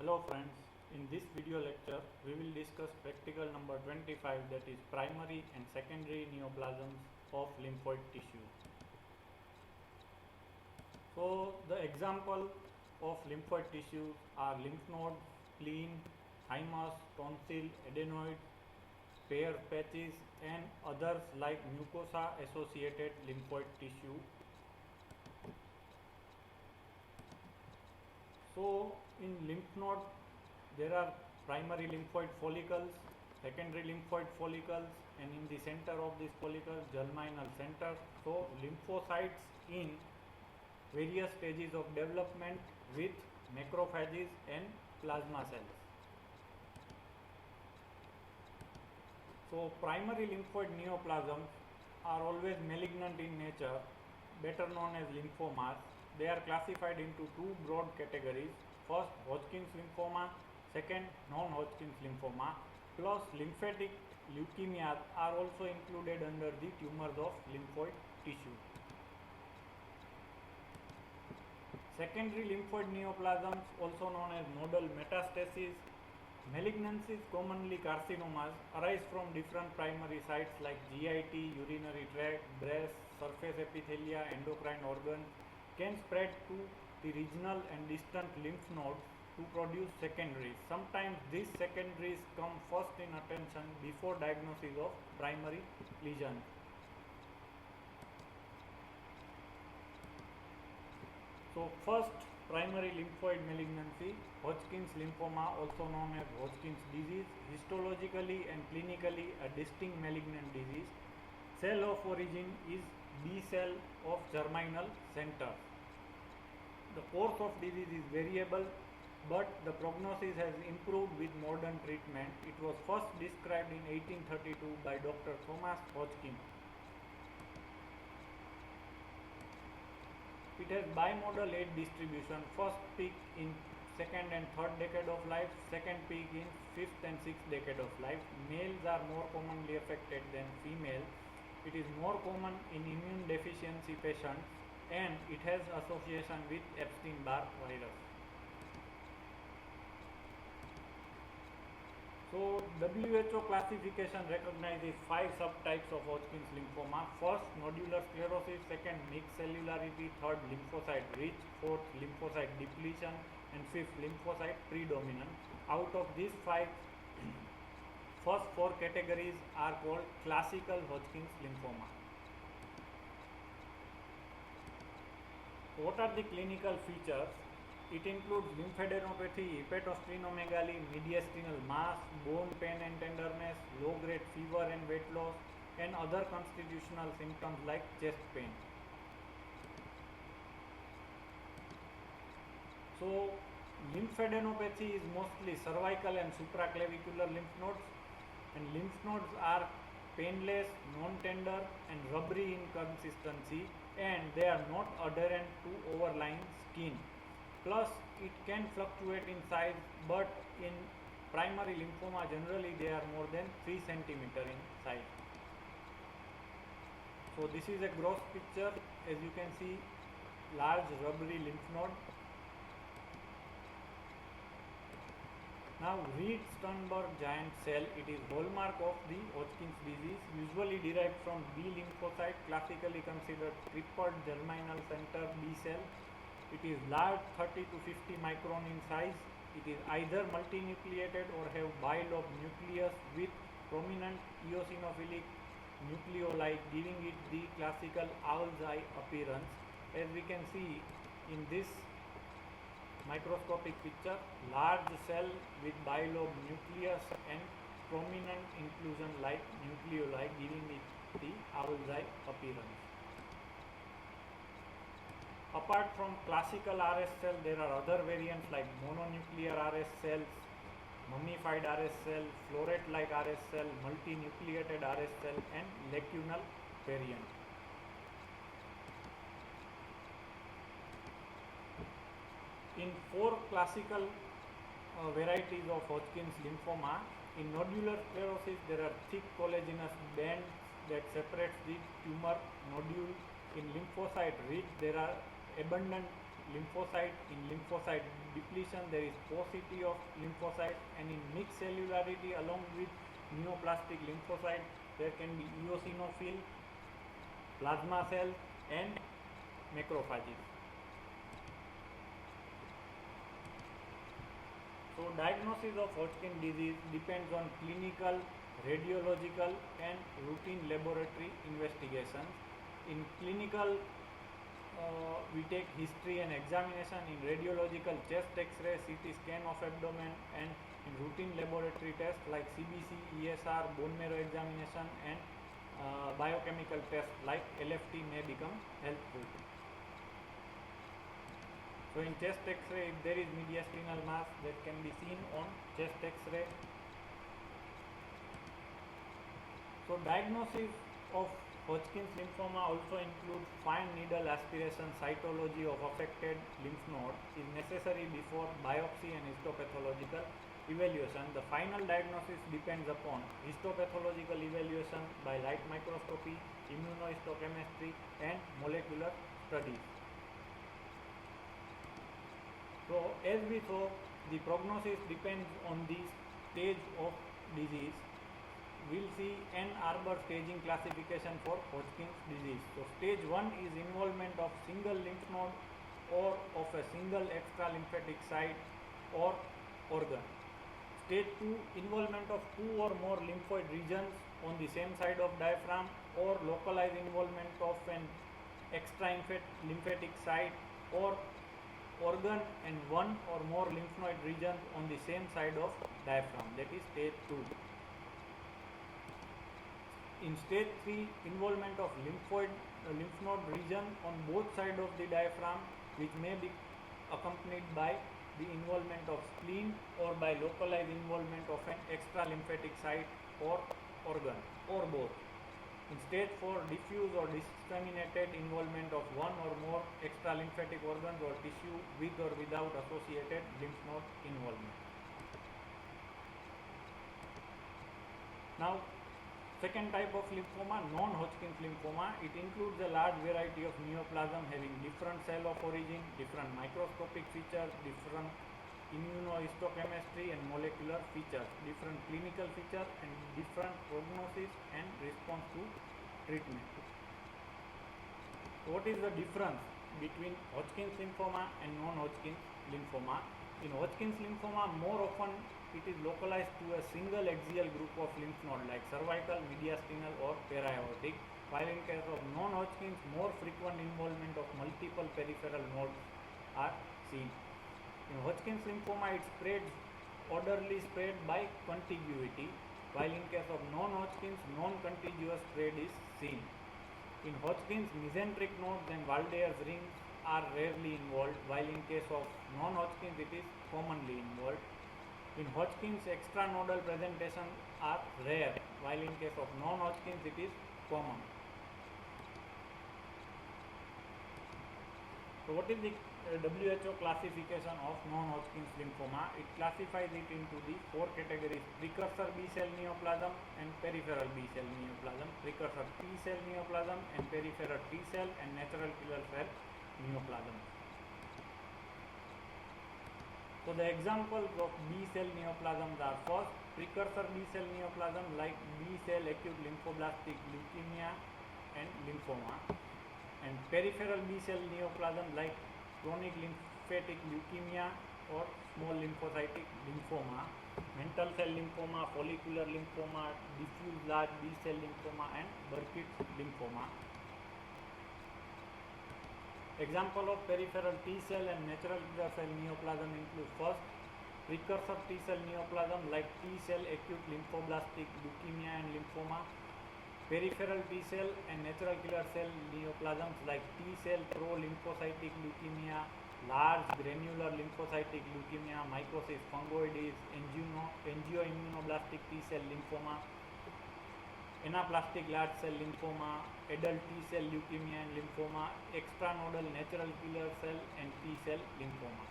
Hello friends, in this video lecture we will discuss practical number 25, that is primary and secondary neoplasms of lymphoid tissue. So the example of lymphoid tissues are lymph nodes, spleen, thymus, tonsil, adenoid, Peyer's patches and others like mucosa associated lymphoid tissue. So in lymph node there are primary lymphoid follicles, secondary lymphoid follicles, and in the center of this follicle germinal center. So lymphocytes in various stages of development with macrophages and plasma cells. So primary lymphoid neoplasms are always malignant in nature, better known as lymphomas. They are classified into two broad categories. First, Hodgkin's lymphoma, second, non-Hodgkin's lymphoma, plus lymphatic leukemias are also included under the tumors of lymphoid tissue. Secondary lymphoid neoplasms, also known as nodal metastases, malignancies, commonly carcinomas, arise from different primary sites like GIT, urinary tract, breast, surface epithelia, endocrine organs, can spread to the regional and distant lymph nodes to produce secondaries. Sometimes these secondaries come first in attention before diagnosis of primary lesions. So first, primary lymphoid malignancy, Hodgkin's lymphoma, also known as Hodgkin's disease, histologically and clinically a distinct malignant disease. Cell of origin is B cell of germinal center. The course of disease is variable, but the prognosis has improved with modern treatment. It was first described in 1832 by Dr. Thomas Hodgkin. It has bimodal age distribution, first peak in second and third decade of life, second peak in fifth and sixth decade of life. Males are more commonly affected than females. It is more common in immune deficiency patients and it has association with Epstein-Barr virus. So WHO classification recognizes 5 subtypes of Hodgkin's lymphoma. First, nodular sclerosis, second, mixed cellularity, third, lymphocyte rich, fourth, lymphocyte depletion, and fifth, lymphocyte predominant. Out of these 5, first 4 categories are called classical Hodgkin's lymphoma. What are the clinical features? It includes lymphadenopathy, hepatosplenomegaly, mediastinal mass, bone pain and tenderness, low-grade fever and weight loss, and other constitutional symptoms like chest pain. So, lymphadenopathy is mostly cervical and supraclavicular lymph nodes, and lymph nodes are painless, non-tender, and rubbery in consistency, and they are not adherent to overlying skin. Plus, it can fluctuate in size, but in primary lymphoma generally they are more than 3 cm in size. So this is a gross picture. As you can see, large rubbery lymph node. Now, Reed-Sternberg giant cell, it is hallmark of the Hodgkin's disease, usually derived from B lymphocyte, classically considered crippled germinal center B cell. It is large, 30 to 50 micron in size. It is either multinucleated or have bilobed nucleus with prominent eosinophilic nucleoli, giving it the classical owl's eye appearance. As we can see in this microscopic picture, large cell with bilobed nucleus and prominent inclusion like nucleoli, giving it the owl's eye appearance. Apart from classical RS cell, there are other variants like mononuclear RS cells, mummified RS cell, floret-like RS cell, multinucleated RS cell, and lacunal variant. In 4 classical varieties of Hodgkin's lymphoma, in nodular sclerosis there are thick collagenous bands that separates the tumor nodule. In lymphocyte rich there are abundant lymphocyte. In lymphocyte depletion, there is paucity of lymphocyte, and in mixed cellularity along with neoplastic lymphocyte, there can be eosinophil, plasma cells, and macrophages. So diagnosis of Hodgkin disease depends on clinical, radiological, and routine laboratory investigations. In clinical, we take history and examination. In radiological, chest X-ray, CT scan of abdomen, and in routine laboratory tests like CBC, ESR, bone marrow examination, and biochemical tests like LFT may become helpful. So in chest X-ray, if there is mediastinal mass, that can be seen on chest X-ray. So diagnosis of Hodgkin's lymphoma also includes fine needle aspiration cytology of affected lymph node is necessary before biopsy and histopathological evaluation. The final diagnosis depends upon histopathological evaluation by light microscopy, immunohistochemistry, and molecular studies. So as we saw, the prognosis depends on the stage of disease. We'll see Ann Arbor staging classification for Hodgkin's disease. So stage 1 is involvement of single lymph node or of a single extra lymphatic site or organ. Stage 2, involvement of 2 or more lymphoid regions on the same side of diaphragm or localized involvement of an extra lymphatic site or organ and 1 or more lymph node regions on the same side of diaphragm, that is stage 2. In stage 3, involvement of lymph node region on both sides of the diaphragm, which may be accompanied by the involvement of spleen or by localized involvement of an extra lymphatic site or organ or both. In stage 4, diffuse or disseminated involvement of 1 or more extra lymphatic organs or tissue with or without associated lymph node involvement. Now, second type of lymphoma, non-Hodgkin's lymphoma. It includes a large variety of neoplasm having different cell of origin, different microscopic features, different immunohistochemistry and molecular features, different clinical features, and different prognosis and response to treatment. So what is the difference between Hodgkin's lymphoma and non-Hodgkin's lymphoma? In Hodgkin's lymphoma, more often it is localized to a single axial group of lymph node like cervical, mediastinal or para-aortic, while in case of non-Hodgkin's, more frequent involvement of multiple peripheral nodes are seen. In Hodgkin's lymphoma, it spreads orderly spread by contiguity, while in case of non-Hodgkin's, non-contiguous spread is seen. In Hodgkin's, mesenteric nodes and Waldeur's rings are rarely involved, while in case of non-Hodgkin's, it is commonly involved. In Hodgkin's, extranodal presentations are rare, while in case of non-Hodgkin's, it is common. So what is the WHO classification of non-Hodgkin's lymphoma? It classifies it into the 4 categories: precursor B-cell neoplasm and peripheral B-cell neoplasm, precursor T-cell neoplasm and peripheral T-cell and natural killer cell neoplasm. So the examples of B-cell neoplasms are: first, precursor B-cell neoplasm like B-cell acute lymphoblastic leukemia and lymphoma, and peripheral B-cell neoplasm like chronic lymphatic leukemia or small lymphocytic lymphoma, mantle cell lymphoma, follicular lymphoma, diffuse large B-cell lymphoma, and Burkitt's lymphoma. Example of peripheral T-cell and natural killer cell neoplasm include: first, precursor T-cell neoplasm like T-cell acute lymphoblastic leukemia and lymphoma, peripheral T-cell and natural killer cell neoplasms like T-cell pro-lymphocytic leukemia, large granular lymphocytic leukemia, mycosis fungoides, angioimmunoblastic T-cell lymphoma, anaplastic large cell lymphoma, adult T-cell leukemia and lymphoma, extranodal natural killer cell and T-cell lymphoma.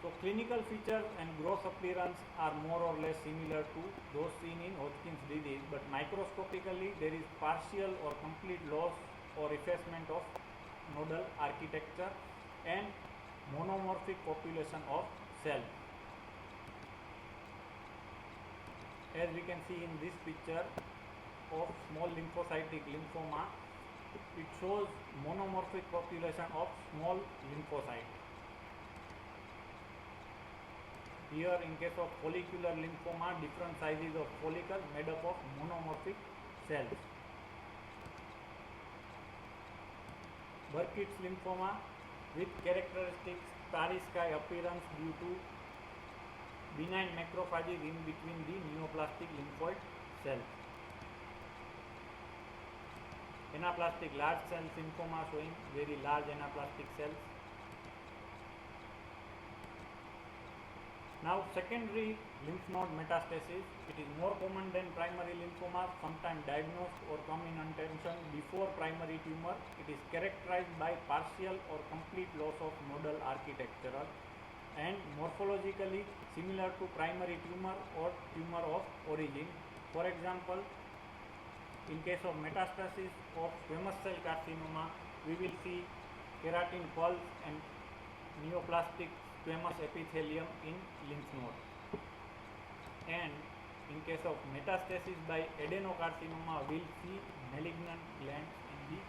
So So clinical features and gross appearance are more or less similar to those seen in Hodgkin's disease, but microscopically there is partial or complete loss or effacement of nodal architecture and monomorphic population of cells. As we can see in this picture of small lymphocytic lymphoma, it shows monomorphic population of small lymphocytes. Here in case of follicular lymphoma, different sizes of follicle made up of monomorphic cells. Burkitt's lymphoma with characteristic starry sky appearance due to benign macrophages in between the neoplastic lymphoid cells. Anaplastic large cell lymphoma showing very large anaplastic cells. Now secondary lymph node metastasis, it is more common than primary lymphoma, sometimes diagnosed or come in attention before primary tumor. It is characterized by partial or complete loss of nodal architecture and morphologically similar to primary tumor or tumor of origin. For example, in case of metastasis of squamous cell carcinoma, we will see keratin pulse and neoplastic squamous epithelium in lymph node. And in case of metastasis by adenocarcinoma, we will see malignant glands in the